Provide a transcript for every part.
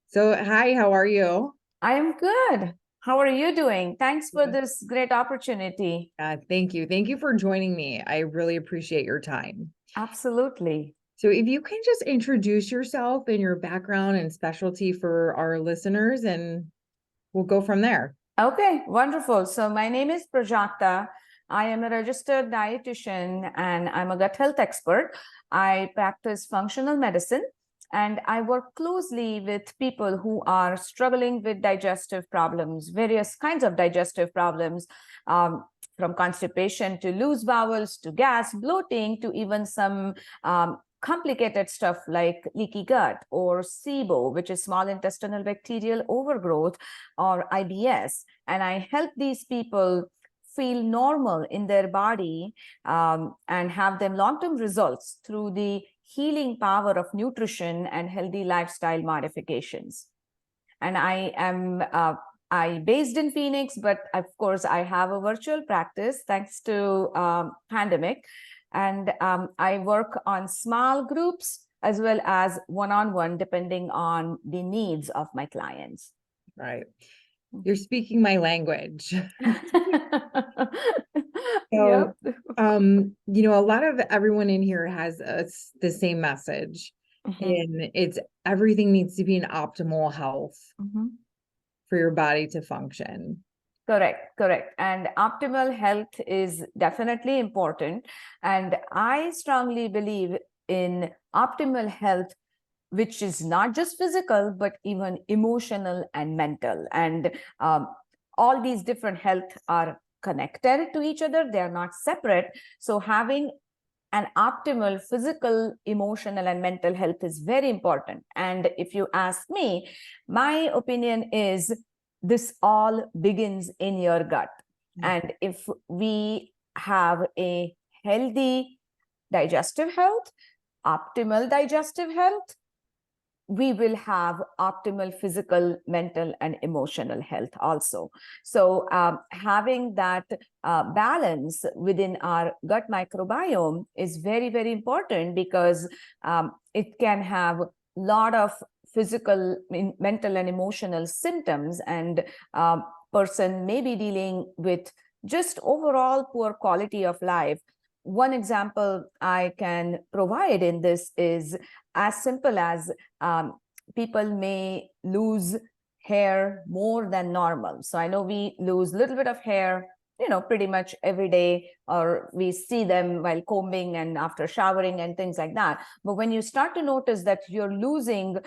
So, hi, how are you? I am good. How are you doing? Thanks for Good. this great opportunity. Thank you. Thank you for joining me. I really appreciate your time. Absolutely. So, if you can just introduce yourself and your background and specialty for our listeners, and we'll go from there. Okay, wonderful. So my name is Prajakta. I am a registered dietitian and I'm a gut health expert. I practice functional medicine and I work closely with people who are struggling with digestive problems, various kinds of digestive problems, um, from constipation to loose bowels to gas, bloating to even some complicated stuff like leaky gut or SIBO, which is small intestinal bacterial overgrowth, or IBS. And I help these people feel normal in their body, and have them long-term results through the healing power of nutrition and healthy lifestyle modifications. And I based in Phoenix, but of course I have a virtual practice thanks to pandemic. And I work on small groups as well as one-on-one, depending on the needs of my clients. Right. You're speaking my language. Yep. So, a lot of everyone in here has the same message, Mhm. and it's everything needs to be in optimal health Mhm. for your body to function. Correct, correct. And optimal health is definitely important. And I strongly believe in optimal health, which is not just physical, but even emotional and mental. And all these different health are connected to each other, they are not separate. So having an optimal physical, emotional, and mental health is very important. And if you ask me, my opinion is this all begins in your gut. Mm. And if we have a healthy digestive health, optimal digestive health, we will have optimal physical, mental, and emotional health also. So having that balance within our gut microbiome is very, very important, because it can have a lot of physical, mental, and emotional symptoms, and person may be dealing with just overall poor quality of life. One example I can provide in this is as simple as people may lose hair more than normal. So I know we lose a little bit of hair, pretty much every day, or we see them while combing and after showering and things like that. But when you start to notice that you're losing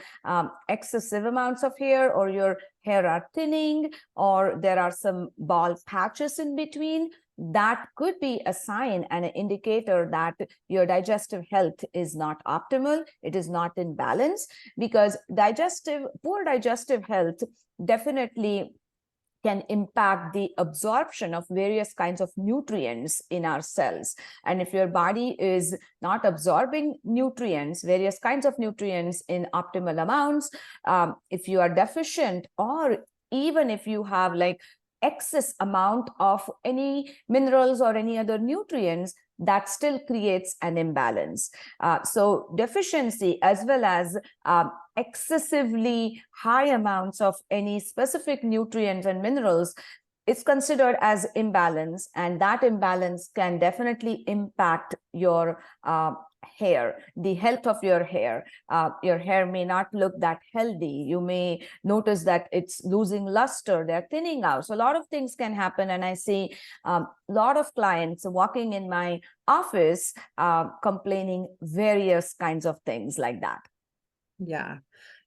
excessive amounts of hair, or your hair are thinning, or there are some bald patches in between, that could be a sign and an indicator that your digestive health is not optimal, it is not in balance. Because poor digestive health definitely can impact the absorption of various kinds of nutrients in our cells. And if your body is not absorbing nutrients, various kinds of nutrients in optimal amounts, if you are deficient, or even if you have like excess amount of any minerals or any other nutrients, that still creates an imbalance. So deficiency as well as excessively high amounts of any specific nutrients and minerals is considered as imbalance, and that imbalance can definitely impact your hair, the health of your hair. Your hair may not look that healthy. You may notice that it's losing luster, they're thinning out. So a lot of things can happen, and I see a lot of clients walking in my office complaining various kinds of things like that. Yeah.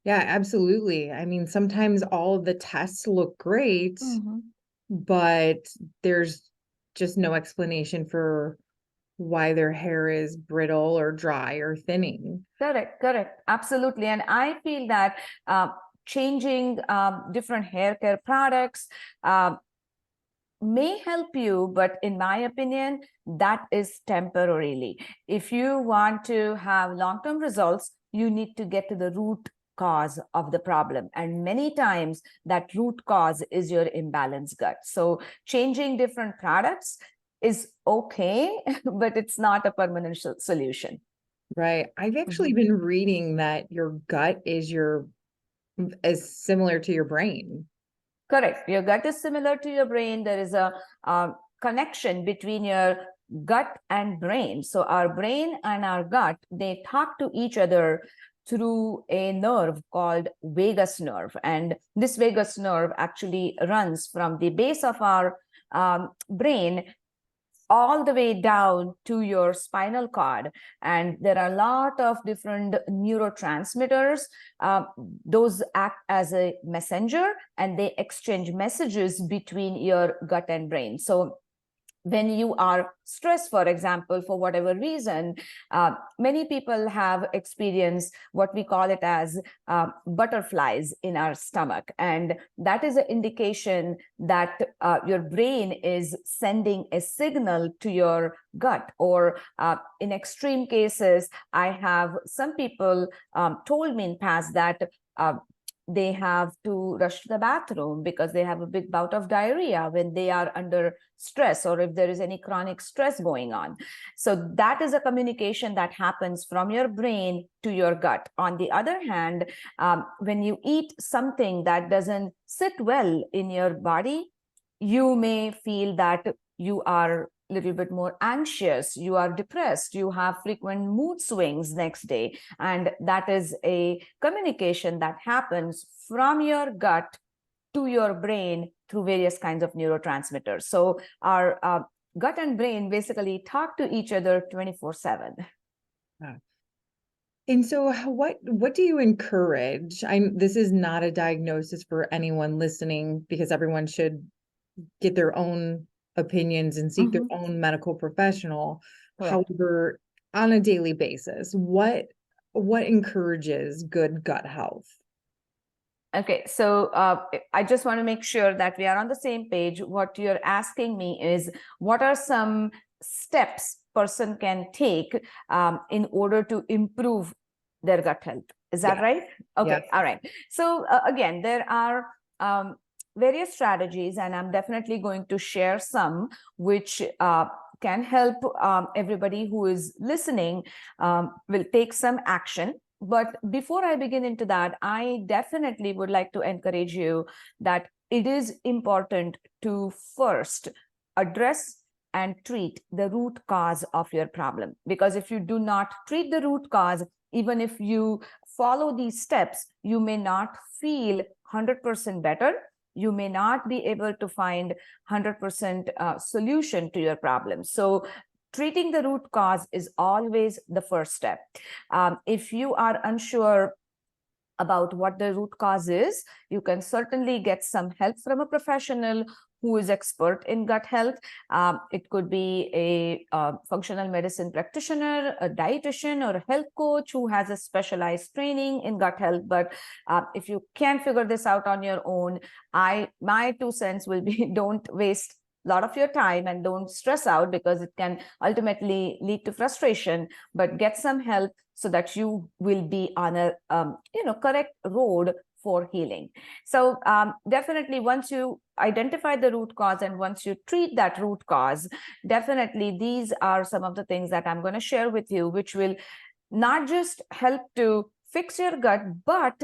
Yeah, absolutely. I mean, sometimes all of the tests look great, Mhm. but there's just no explanation for why their hair is brittle or dry or thinning. Correct, correct. Absolutely. And I feel that changing different hair care products may help you, but in my opinion, that is temporarily. If you want to have long-term results, you need to get to the root cause of the problem. And many times that root cause is your imbalanced gut. So changing different products is okay, but it's not a permanent solution. Right. I've actually Mhm. been reading that your gut is your is similar to your brain. Correct. Your gut is similar to your brain. There is a connection between your gut and brain. So our brain and our gut, they talk to each other through a nerve called vagus nerve. And this vagus nerve actually runs from the base of our brain all the way down to your spinal cord. And there are a lot of different neurotransmitters. Those act as a messenger and they exchange messages between your gut and brain. So when you are stressed, for example, for whatever reason, many people have experienced what we call it as butterflies in our stomach. And that is an indication that your brain is sending a signal to your gut. Or in extreme cases, I have some people told me in past that they have to rush to the bathroom because they have a big bout of diarrhea when they are under stress, or if there is any chronic stress going on. So that is a communication that happens from your brain to your gut. On the other hand, when you eat something that doesn't sit well in your body, you may feel that you are a little bit more anxious, you are depressed, you have frequent mood swings next day. And that is a communication that happens from your gut to your brain through various kinds of neurotransmitters. So our gut and brain basically talk to each other 24/7. And so what do you encourage? This is not a diagnosis for anyone listening, because everyone should get their own opinions and seek their own medical professional. Correct. However, on a daily basis, what encourages good gut health? Okay, so I just want to make sure that we are on the same page. What you're asking me is, what are some steps person can take in order to improve their gut health? Is that right? Okay, Yeah. all right. So again, there are various strategies, and I'm definitely going to share some which can help everybody who is listening will take some action. But before I begin into that, I definitely would like to encourage you that it is important to first address and treat the root cause of your problem. Because if you do not treat the root cause, even if you follow these steps, you may not feel 100% better. You may not be able to find 100% solution to your problem. So treating the root cause is always the first step. If you are unsure about what the root cause is, you can certainly get some help from a professional who is expert in gut health. It could be a functional medicine practitioner, a dietitian, or a health coach who has a specialized training in gut health. But if you can't figure this out on your own, my 2 cents will be, don't waste a lot of your time and don't stress out, because it can ultimately lead to frustration. But get some help so that you will be on a correct road for healing. So definitely, once you identify the root cause and once you treat that root cause, definitely these are some of the things that I'm going to share with you, which will not just help to fix your gut, but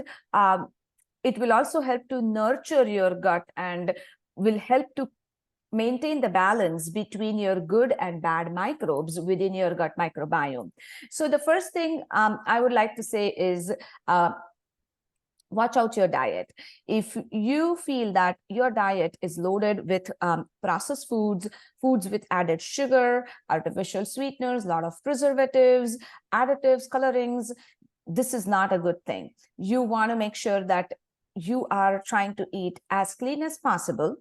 it will also help to nurture your gut and will help to maintain the balance between your good and bad microbes within your gut microbiome. So the first thing I would like to say is watch out your diet. If you feel that your diet is loaded with processed foods with added sugar, artificial sweeteners, a lot of preservatives, additives, colorings, this is not a good thing. You want to make sure that you are trying to eat as clean as possible,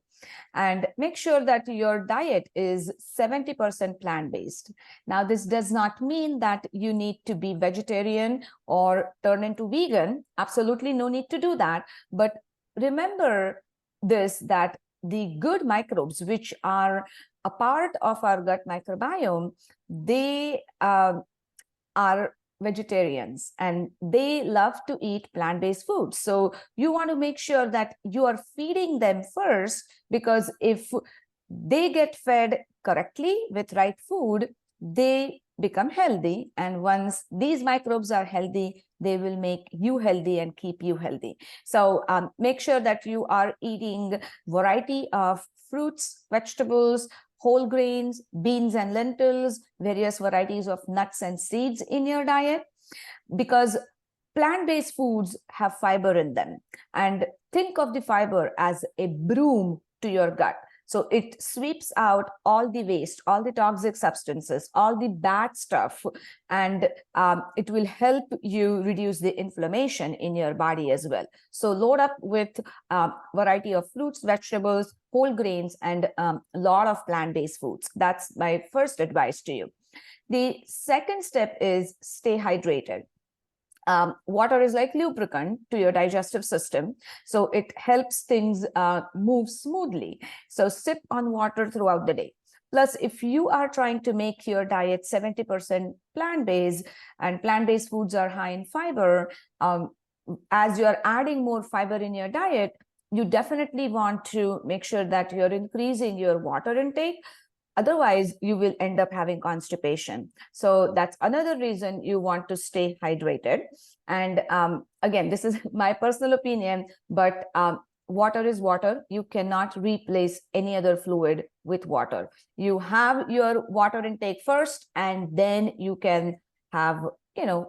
and make sure that your diet is 70% plant-based. Now, this does not mean that you need to be vegetarian or turn into vegan. Absolutely no need to do that. But remember this, that the good microbes, which are a part of our gut microbiome, they are vegetarians and they love to eat plant-based foods. So you want to make sure that you are feeding them first, because if they get fed correctly with right food, they become healthy. And once these microbes are healthy, they will make you healthy and keep you healthy. So make sure that you are eating variety of fruits, vegetables, whole grains, beans and lentils, various varieties of nuts and seeds in your diet, because plant-based foods have fiber in them. And think of the fiber as a broom to your gut. So it sweeps out all the waste, all the toxic substances, all the bad stuff, and it will help you reduce the inflammation in your body as well. So load up with variety of fruits, vegetables, whole grains, and a lot of plant-based foods. That's my first advice to you. The second step is stay hydrated. Water is like lubricant to your digestive system, so it helps things move smoothly. So sip on water throughout the day. Plus, if you are trying to make your diet 70% plant-based, and plant-based foods are high in fiber, as you're adding more fiber in your diet, you definitely want to make sure that you're increasing your water intake. Otherwise, you will end up having constipation. So that's another reason you want to stay hydrated. And again, this is my personal opinion, but water is water. You cannot replace any other fluid with water. You have your water intake first, and then you can have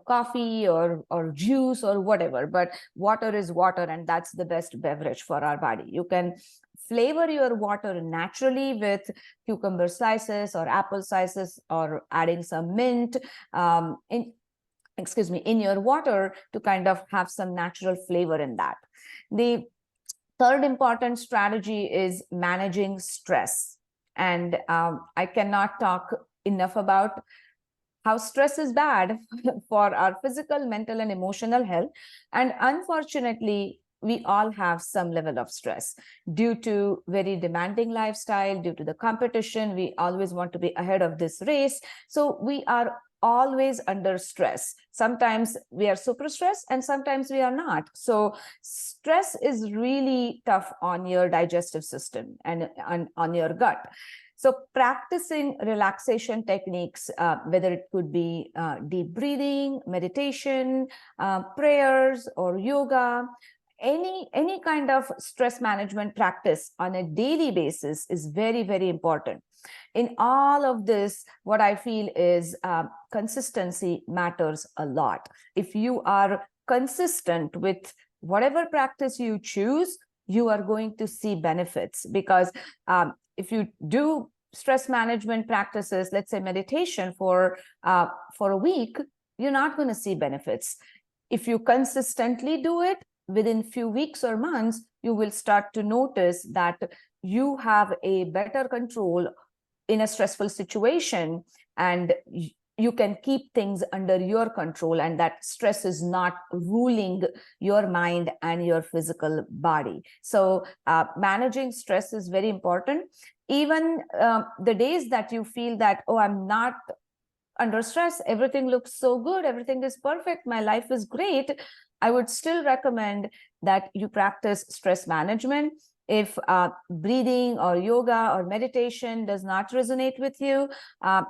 coffee or juice or whatever. But water is water, and that's the best beverage for our body. You can flavor your water naturally with cucumber slices or apple slices, or adding some mint in your water to kind of have some natural flavor in that. The third important strategy is managing stress. And I cannot talk enough about how stress is bad for our physical, mental, and emotional health. And unfortunately, we all have some level of stress due to very demanding lifestyle, due to the competition. We always want to be ahead of this race. So we are always under stress. Sometimes we are super stressed and sometimes we are not. So stress is really tough on your digestive system and on your gut. So practicing relaxation techniques, whether it could be deep breathing, meditation, prayers, or yoga, any kind of stress management practice on a daily basis is very, very important. In all of this, what I feel is consistency matters a lot. If you are consistent with whatever practice you choose, you are going to see benefits. Because if you do stress management practices, let's say meditation for a week, you're not going to see benefits. If you consistently do it, within few weeks or months, you will start to notice that you have a better control in a stressful situation, and you can keep things under your control, and that stress is not ruling your mind and your physical body. So managing stress is very important. Even the days that you feel that, oh, I'm not under stress, everything looks so good, everything is perfect, my life is great, I would still recommend that you practice stress management. If breathing or yoga or meditation does not resonate with you,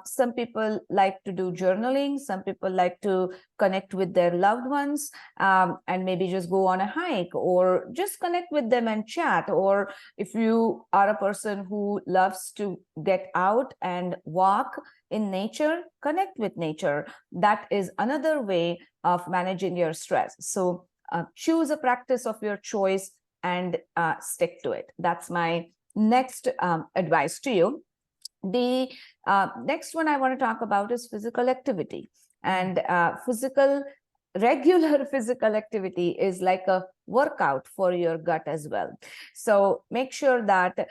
some people like to do journaling, some people like to connect with their loved ones, and maybe just go on a hike or just connect with them and chat. Or if you are a person who loves to get out and walk in nature, connect with nature. That is another way of managing your stress. So choose a practice of your choice and stick to it. That's my next advice to you. The next one I want to talk about is physical activity. And regular physical activity is like a workout for your gut as well. So make sure that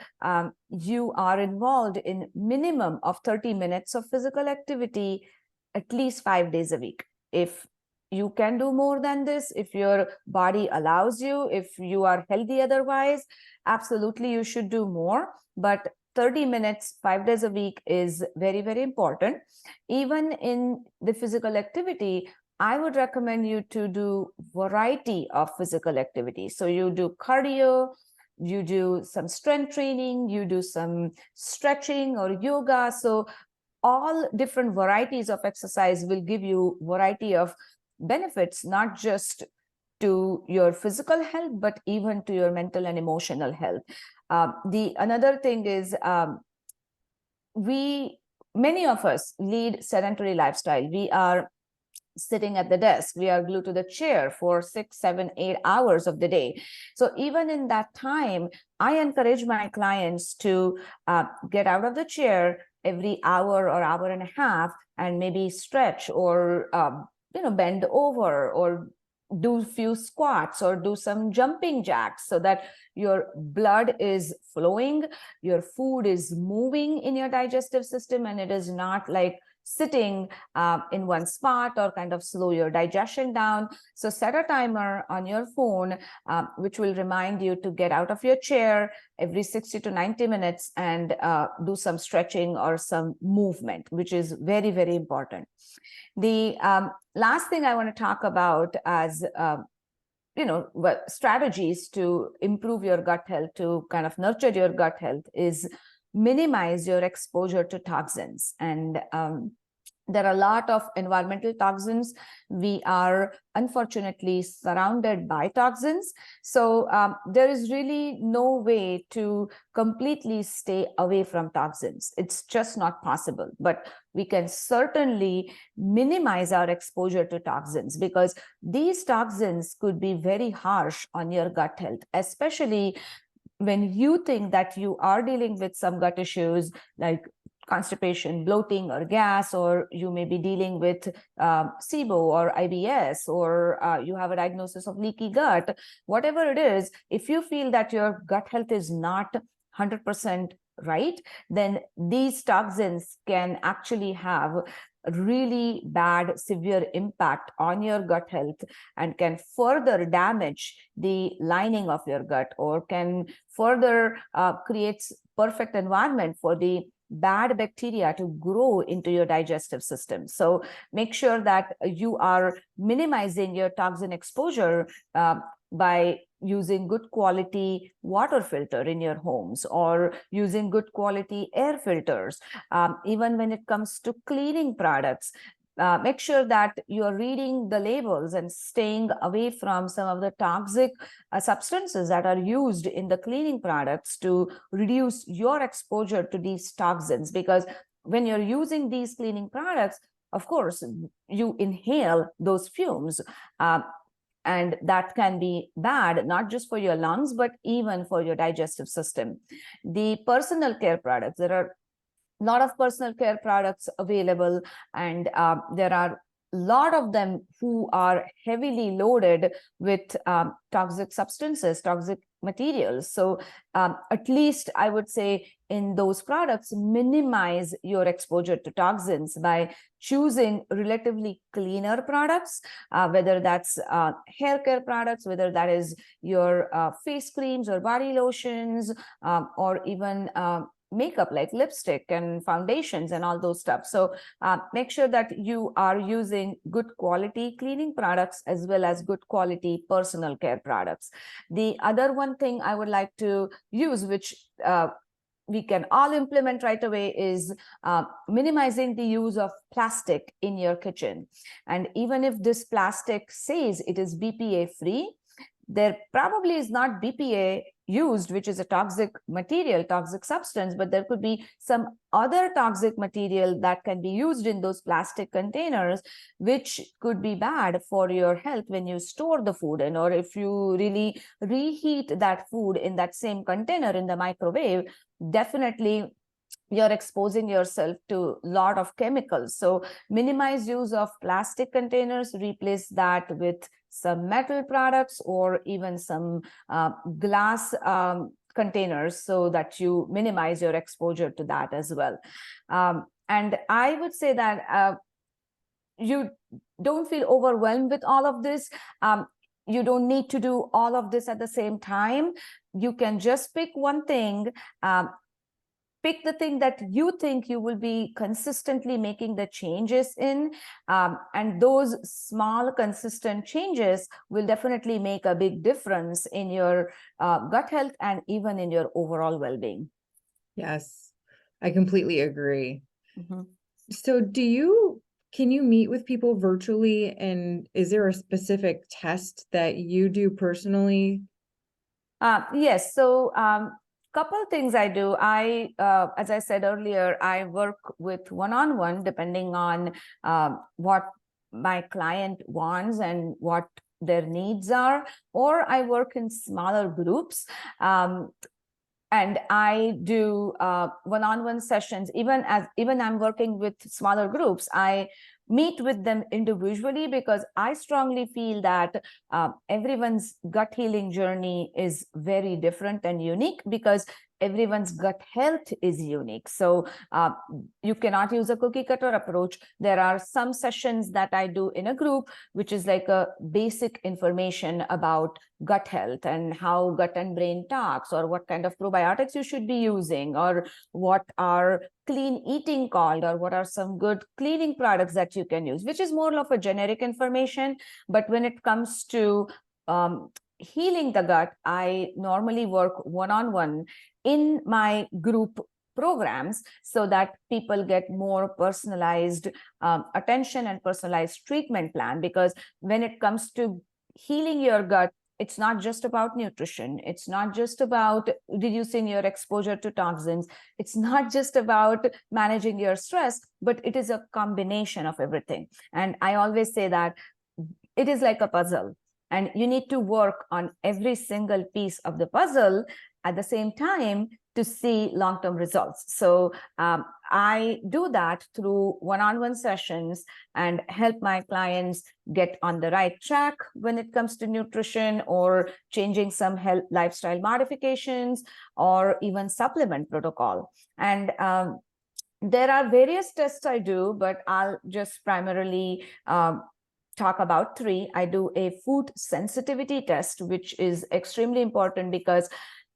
you are involved in minimum of 30 minutes of physical activity at least 5 days a week. If you can do more than this, if your body allows you, if you are healthy otherwise, absolutely you should do more. But 30 minutes, 5 days a week is very, very important. Even in the physical activity, I would recommend you to do variety of physical activity. So you do cardio, you do some strength training, you do some stretching or yoga. So all different varieties of exercise will give you variety of benefits, not just to your physical health, but even to your mental and emotional health. The another thing is many of us lead sedentary lifestyle. We are sitting at the desk, we are glued to the chair for 6, 7, 8 hours of the day. So even in that time, I encourage my clients to get out of the chair every hour or hour and a half and maybe stretch or bend over or do few squats or do some jumping jacks so that your blood is flowing, your food is moving in your digestive system, and it is not like sitting in one spot or kind of slow your digestion down. So set a timer on your phone, which will remind you to get out of your chair every 60 to 90 minutes and do some stretching or some movement, which is very, very important. The last thing I want to talk about as strategies to improve your gut health, to kind of nurture your gut health, is minimize your exposure to toxins. And there are a lot of environmental toxins. We are unfortunately surrounded by toxins. So there is really no way to completely stay away from toxins. It's just not possible. But we can certainly minimize our exposure to toxins, because these toxins could be very harsh on your gut health, especially when you think that you are dealing with some gut issues like constipation, bloating, or gas, or you may be dealing with SIBO or IBS, or you have a diagnosis of leaky gut. Whatever it is, if you feel that your gut health is not 100% right, then these toxins can actually have really bad, severe impact on your gut health and can further damage the lining of your gut, or can further create perfect environment for the bad bacteria to grow into your digestive system. So make sure that you are minimizing your toxin exposure by using good quality water filter in your homes, or using good quality air filters. Even when it comes to cleaning products, make sure that you're reading the labels and staying away from some of the toxic substances that are used in the cleaning products to reduce your exposure to these toxins. Because when you're using these cleaning products, of course, you inhale those fumes. And that can be bad, not just for your lungs, but even for your digestive system. The personal care products, there are a lot of personal care products available, and there are a lot of them who are heavily loaded with toxic substances, toxic materials. So at least I would say in those products, minimize your exposure to toxins by choosing relatively cleaner products, whether that's hair care products, whether that is your face creams or body lotions, or even makeup like lipstick and foundations and all those stuff. So make sure that you are using good quality cleaning products as well as good quality personal care products. The other one thing I would like to use, which we can all implement right away, is minimizing the use of plastic in your kitchen. And even if this plastic says it is BPA free, there probably is not BPA used, which is a toxic material, toxic substance, but there could be some other toxic material that can be used in those plastic containers, which could be bad for your health when you store the food in, or if you really reheat that food in that same container in the microwave, definitely you're exposing yourself to a lot of chemicals. So minimize use of plastic containers, replace that with some metal products or even some glass containers, so that you minimize your exposure to that as well. And I would say that you don't feel overwhelmed with all of this. You don't need to do all of this at the same time. You can just pick one thing. Pick the thing that you think you will be consistently making the changes in, and those small consistent changes will definitely make a big difference in your gut health and even in your overall well-being. Yes, I completely agree. Mm-hmm. So can you meet with people virtually, and is there a specific test that you do personally? Yes. So, couple things I do. As I said earlier, I work with one-on-one depending on what my client wants and what their needs are, or I work in smaller groups. And I do one-on-one sessions. Even I'm working with smaller groups, I meet with them individually, because I strongly feel that everyone's gut healing journey is very different and unique, because everyone's gut health is unique. So you cannot use a cookie cutter approach. There are some sessions that I do in a group, which is like a basic information about gut health and how gut and brain talks, or what kind of probiotics you should be using, or what are clean eating called, or what are some good cleaning products that you can use, which is more of a generic information. But when it comes to healing the gut, I normally work one-on-one in my group programs, so that people get more personalized attention and personalized treatment plan. Because when it comes to healing your gut, it's not just about nutrition. It's not just about reducing your exposure to toxins. It's not just about managing your stress, but it is a combination of everything. And I always say that it is like a puzzle, and you need to work on every single piece of the puzzle at the same time to see long-term results. So I do that through one-on-one sessions and help my clients get on the right track when it comes to nutrition, or changing some health lifestyle modifications, or even supplement protocol. And there are various tests I do, but I'll just primarily talk about three. I do a food sensitivity test, which is extremely important, because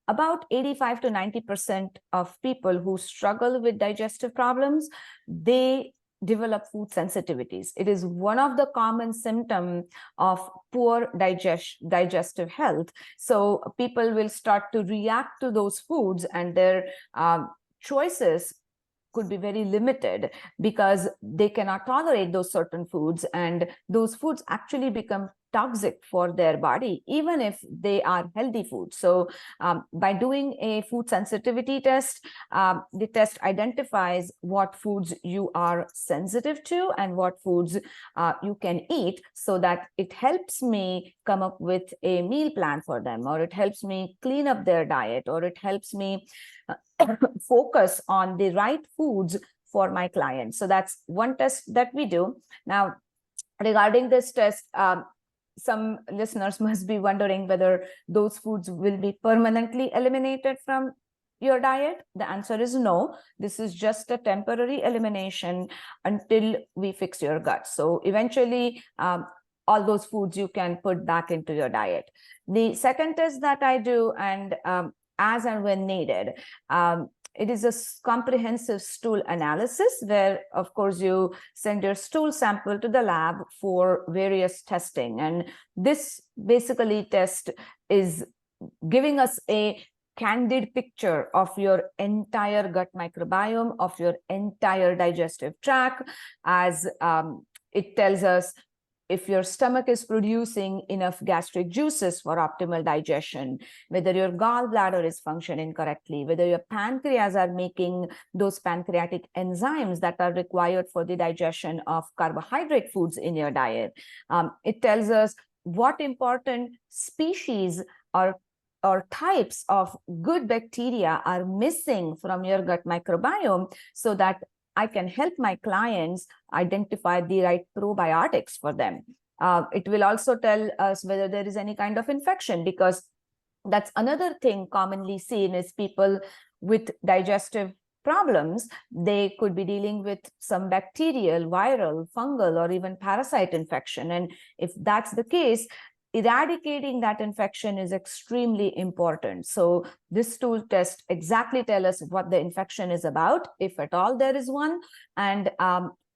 about 85 to 90% of people who struggle with digestive problems, they develop food sensitivities. It is one of the common symptoms of poor digestive health. So people will start to react to those foods, and their choices could be very limited, because they cannot tolerate those certain foods, and those foods actually become toxic for their body, even if they are healthy foods. So by doing a food sensitivity test, the test identifies what foods you are sensitive to and what foods you can eat, so that it helps me come up with a meal plan for them, or it helps me clean up their diet, or it helps me focus on the right foods for my clients. So that's one test that we do. Now, regarding this test, some listeners must be wondering whether those foods will be permanently eliminated from your diet. The answer is no. This is just a temporary elimination until we fix your gut. So eventually, all those foods you can put back into your diet. The second test that I do, and as and when needed, it is a comprehensive stool analysis, where, of course, you send your stool sample to the lab for various testing. And this basically test is giving us a candid picture of your entire gut microbiome, of your entire digestive tract, as it tells us if your stomach is producing enough gastric juices for optimal digestion, whether your gallbladder is functioning correctly, whether your pancreas are making those pancreatic enzymes that are required for the digestion of carbohydrate foods in your diet. It tells us what important species or types of good bacteria are missing from your gut microbiome, so that I can help my clients identify the right probiotics for them. It will also tell us whether there is any kind of infection, because that's another thing commonly seen is people with digestive problems. They could be dealing with some bacterial, viral, fungal, or even parasite infection. And if that's the case, eradicating that infection is extremely important. So this stool test exactly tell us what the infection is about, if at all there is one. And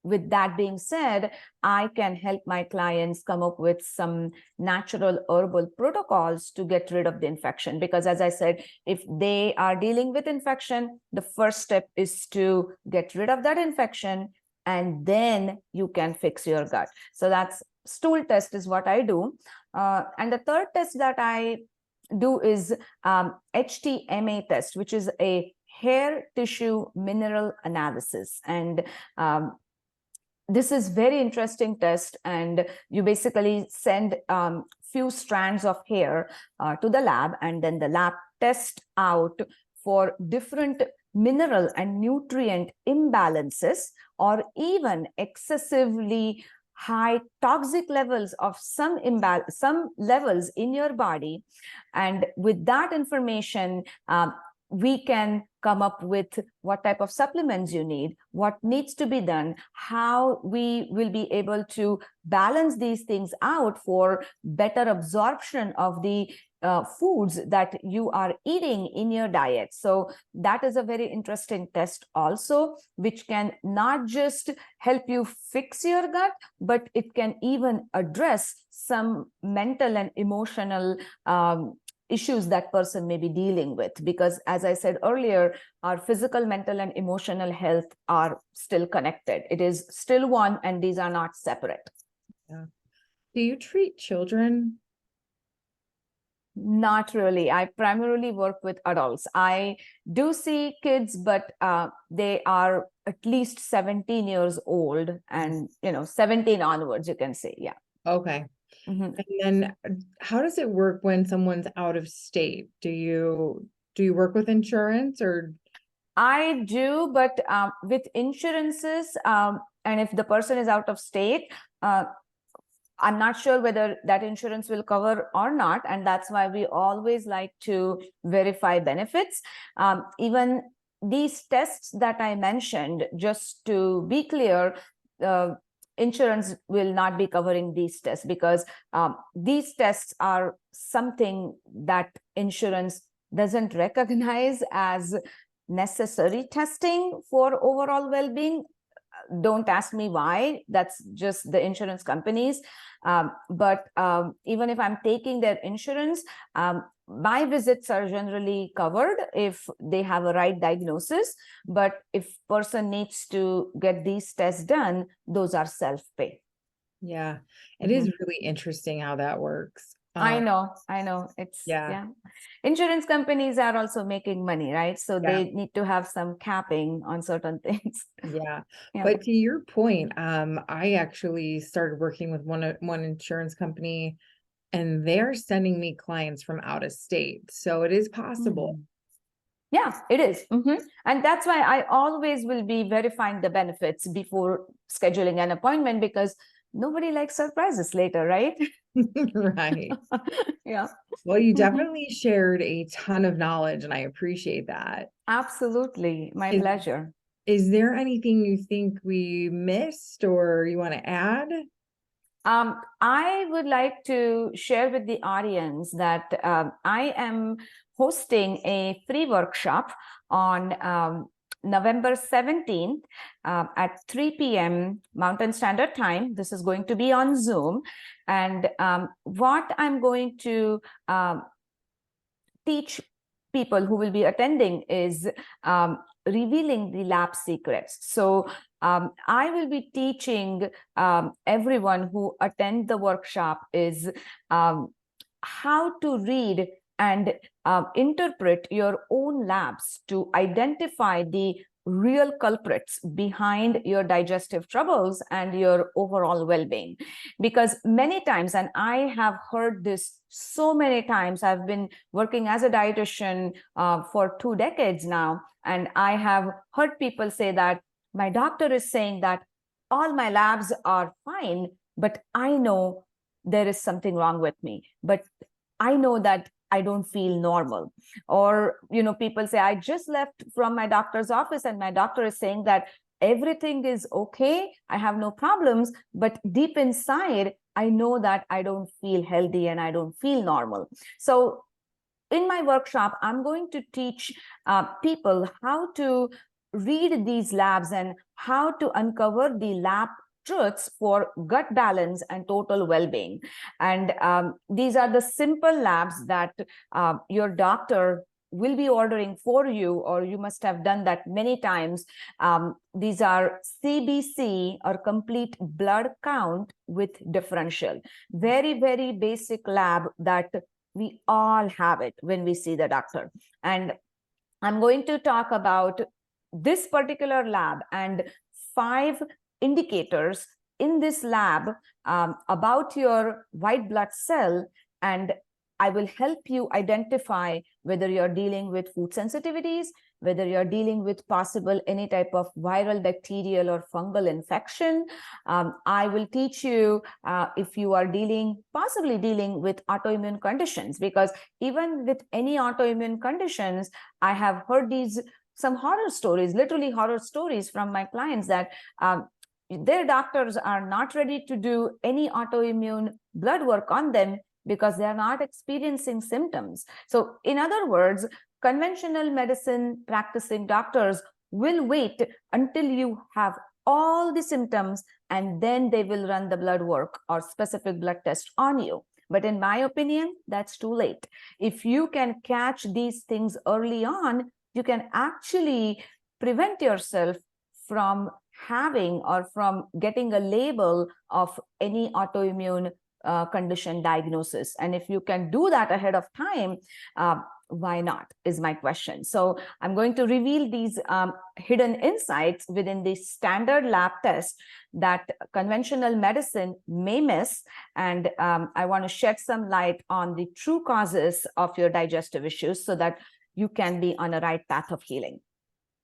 with that being said, I can help my clients come up with some natural herbal protocols to get rid of the infection. Because as I said, if they are dealing with infection, the first step is to get rid of that infection and then you can fix your gut. So that's stool test is what I do. And the third test that I do is HTMA test, which is a hair tissue mineral analysis. And this is very interesting test, and you basically send few strands of hair to the lab, and then the lab test out for different mineral and nutrient imbalances, or even excessively high toxic levels of some levels in your body. And with that information, we can come up with what type of supplements you need, what needs to be done, how we will be able to balance these things out for better absorption of the foods that you are eating in your diet. So that is a very interesting test also, which can not just help you fix your gut, but it can even address some mental and emotional issues that person may be dealing with. Because as I said earlier, our physical, mental, and emotional health are still connected. It is still one, and these are not separate. Yeah. Do you treat children? Not really. I primarily work with adults. I do see kids, but they are at least 17 years old, and 17 onwards, you can say. Yeah. Okay. And then how does it work when someone's out of state? Do you work with insurance or? I do, but with insurances, and if the person is out of state, I'm not sure whether that insurance will cover or not. And that's why we always like to verify benefits. Even these tests that I mentioned, just to be clear, insurance will not be covering these tests, because these tests are something that insurance doesn't recognize as necessary testing for overall well-being. Don't ask me why. That's just the insurance companies. But even if I'm taking their insurance, my visits are generally covered if they have a right diagnosis. But if person needs to get these tests done, those are self-pay. Yeah, it is really interesting how that works. I know. It's yeah. Insurance companies are also making money, right? So Yeah. they need to have some capping on certain things. Yeah. Yeah. But to your point, I actually started working with one insurance company, and they're sending me clients from out of state. So it is possible. Yeah, it is. And that's why I always will be verifying the benefits before scheduling an appointment, because nobody likes surprises later, right? Right. Yeah. Well, you definitely shared a ton of knowledge, and I appreciate that. Absolutely. My pleasure. Is there anything you think we missed or you want to add? I would like to share with the audience that I am hosting a free workshop on November 17th at 3 p.m. Mountain Standard Time. This is going to be on Zoom. And what I'm going to teach people who will be attending is revealing the lab secrets. So I will be teaching everyone who attend the workshop is how to read and interpret your own labs to identify the real culprits behind your digestive troubles and your overall well-being. Because many times, and I have heard this so many times, I've been working as a dietitian for 2 decades now, and I have heard people say that my doctor is saying that all my labs are fine, but I know there is something wrong with me, but I know that I don't feel normal. Or, people say, I just left from my doctor's office and my doctor is saying that everything is okay, I have no problems, but deep inside, I know that I don't feel healthy and I don't feel normal. So in my workshop, I'm going to teach people how to read these labs and how to uncover the lab truths for gut balance and total well-being. And these are the simple labs that your doctor will be ordering for you, or you must have done that many times. These are CBC, or complete blood count with differential. Very, very basic lab that we all have it when we see the doctor. And I'm going to talk about this particular lab and 5 indicators in this lab about your white blood cell, and I will help you identify whether you're dealing with food sensitivities, whether you're dealing with possible any type of viral, bacterial, or fungal infection. I will teach you if you are possibly dealing with autoimmune conditions, because even with any autoimmune conditions, I have heard some horror stories, literally horror stories from my clients, that their doctors are not ready to do any autoimmune blood work on them because they are not experiencing symptoms. So in other words, conventional medicine practicing doctors will wait until you have all the symptoms, and then they will run the blood work or specific blood test on you. But in my opinion, that's too late. If you can catch these things early on, you can actually prevent yourself from having or from getting a label of any autoimmune condition diagnosis. And if you can do that ahead of time, why not, is my question. So I'm going to reveal these hidden insights within the standard lab test that conventional medicine may miss. And I want to shed some light on the true causes of your digestive issues so that you can be on a right path of healing.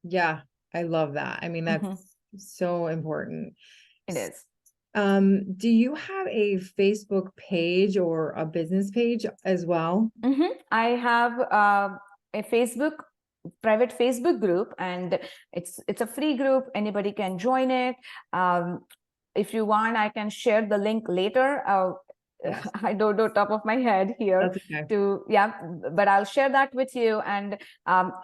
Yeah, I love that. I mean, that's so important. It is. Do you have a Facebook page or a business page as well? I have a private Facebook group, and it's a free group. Anybody can join it. If you want, I can share the link later. Yes. I don't know top of my head here. That's okay. But I'll share that with you. And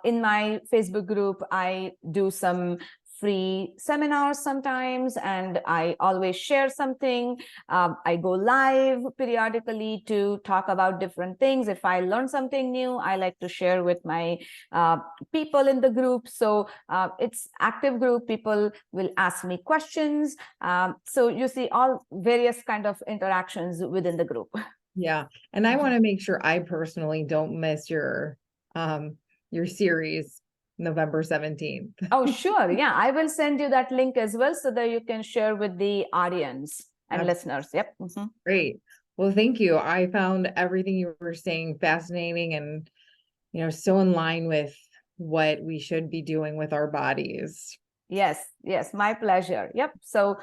in my Facebook group, I do some free seminars sometimes, and I always share something. I go live periodically to talk about different things. If I learn something new, I like to share with my people in the group. So it's active group. People will ask me questions. So you see all various kind of interactions within the group. Yeah. And I want to make sure I personally don't miss your series November 17th. Oh, sure. Yeah, I will send you that link as well so that you can share with the audience and listeners. Yep. Great. Well, thank you. I found everything you were saying fascinating and, so in line with what we should be doing with our bodies. Yes, my pleasure. Yep. So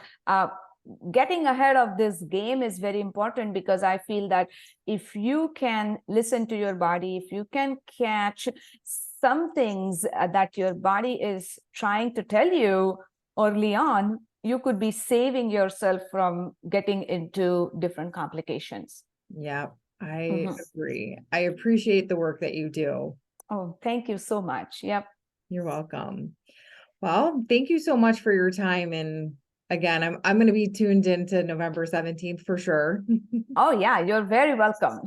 getting ahead of this game is very important, because I feel that if you can listen to your body, if you can catch some things that your body is trying to tell you early on, you could be saving yourself from getting into different complications. Yeah, I agree. I appreciate the work that you do. Oh, thank you so much. Yep. You're welcome. Well, thank you so much for your time. And again, I'm going to be tuned into November 17th for sure. Oh yeah, you're very welcome.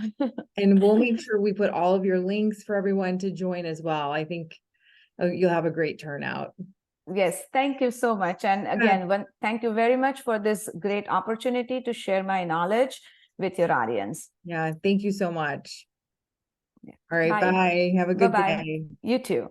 And we'll make sure we put all of your links for everyone to join as well. I think you'll have a great turnout. Yes, thank you so much. And again, thank you very much for this great opportunity to share my knowledge with your audience. Yeah, thank you so much. Yeah. All right, bye. Have a good day. You too.